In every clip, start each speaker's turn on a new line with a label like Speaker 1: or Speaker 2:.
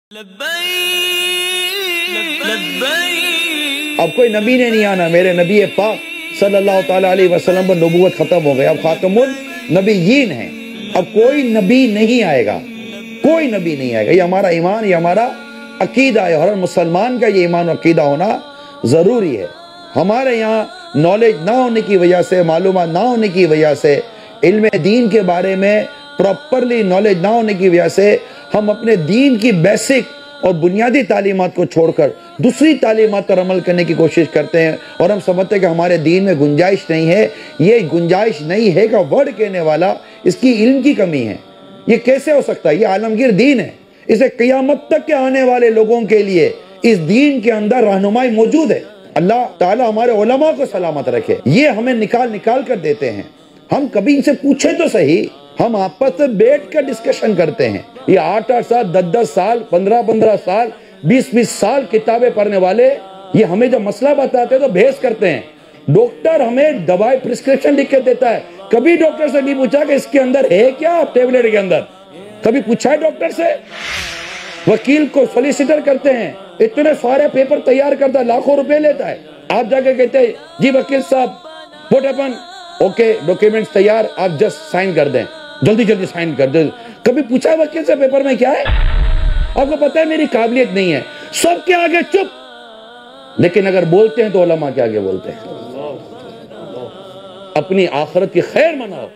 Speaker 1: अब कोई नबी ने नहीं आना, मेरे नबी पाक सल्लल्लाहु ताला अलैहि वसल्लम पर नबूवत खत्म हो गई, अब खातमुन नबीयीन है, अब कोई नबी नहीं आएगा, कोई नबी नहीं आएगा। ये हमारा ईमान, ये हमारा अकीदा है, हर मुसलमान का ये ईमान और अकीदा होना ज़रूरी है। हमारे यहाँ नॉलेज ना होने की वजह से, मालूमात ना होने की वजह से, इल्म दीन के बारे में प्रॉपरली नॉलेज ना होने की वजह से हम अपने दीन की बेसिक और बुनियादी तालीमात को छोड़कर दूसरी तालीमात पर अमल करने की कोशिश करते हैं और हम समझते हैं कि हमारे दीन में गुंजाइश नहीं है। ये गुंजाइश नहीं है का वर्ड कहने वाला, इसकी इल्म की कमी है। ये कैसे हो सकता है? ये आलमगीर दीन है, इसे क़यामत तक के आने वाले लोगों के लिए इस दीन के अंदर रहनुमाई मौजूद है। अल्लाह ताला हमारे उलमा को सलामत रखे। ये हमें निकाल कर देते हैं, हम कभी इनसे पूछे तो सही। हम आपस में बैठ कर डिस्कशन करते हैं। ये 8-8 साल, 10-10 साल, 15-15 साल, 20-20 साल किताबें पढ़ने वाले ये हमें जब मसला बताते हैं तो बहस करते हैं। डॉक्टर हमें दवाई प्रिस्क्रिप्शन लिख के देता है, कभी डॉक्टर से नहीं पूछा कि इसके अंदर है क्या टेबलेट के अंदर, कभी पूछा है डॉक्टर से? वकील को सोलिसिटर करते हैं, इतने सारे पेपर तैयार करता है, लाखों रुपए लेता है। आप जाके कहते हैं जी वकील साहब व्हाट हैपन, ओके डॉक्यूमेंट्स तैयार, आप जस्ट साइन कर दें, जल्दी जल्दी साइन कर दे। कभी पूछा वकील से पेपर में क्या है? आपको पता है मेरी काबिलियत नहीं है, सबके आगे चुप। लेकिन अगर बोलते हैं तो उलमा के आगे बोलते हैं। अपनी आखिरत की खैर मनाओ।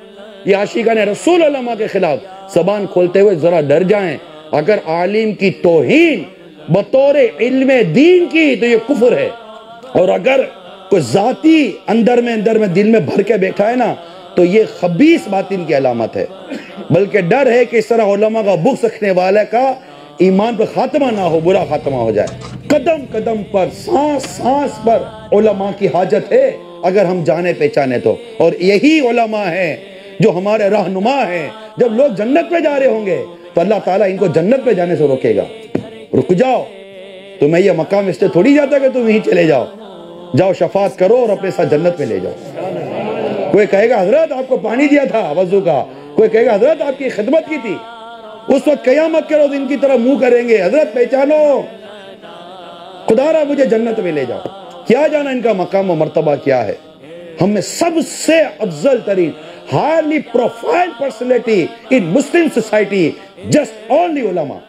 Speaker 1: ये आशिकान रसूल उलमा के खिलाफ जबान खोलते हुए जरा डर जाएं। अगर आलिम की तौहीन बतौर इल्म दीन की तो ये कुफ्र है, और अगर कोई जाती अंदर में दिल में भर के बैठा है ना तो ये खबीस बातिन की अलामत है। बल्कि डर है कि इस तरह उलमा का बुग़्ज़ रखने वाले का ईमान पर खात्मा ना हो, बुरा खात्मा हो जाए। कदम कदम पर, सांस सांस पर उलमा की हाजत है अगर हम जाने पहचाने तो। और यही उलमा हैं जो हमारे रहनुमा हैं। जब लोग जन्नत पे जा रहे होंगे तो अल्लाह ताला इनको जन्नत पे जाने से रोकेगा। रुक जाओ, तुम्हें यह मकाम इससे थोड़ी जाता कि तुम यहीं चले जाओ, जाओ शफात करो और अपने साथ जन्नत में ले जाओ। कोई कहेगा हजरत आपको पानी दिया था वजू का, कोई कहेगा हजरत आपकी खिदमत की थी। उस वक्त क़यामत के रोज़ इनकी तरफ मुंह करेंगे, हजरत पहचानो, खुदारा मुझे जन्नत में ले जाओ। क्या जाना इनका मकाम और मर्तबा क्या है। हमें सबसे अफजल तरीन हाईली प्रोफाइल पर्सनैलिटी इन मुस्लिम सोसाइटी जस्ट ओनली उलमा।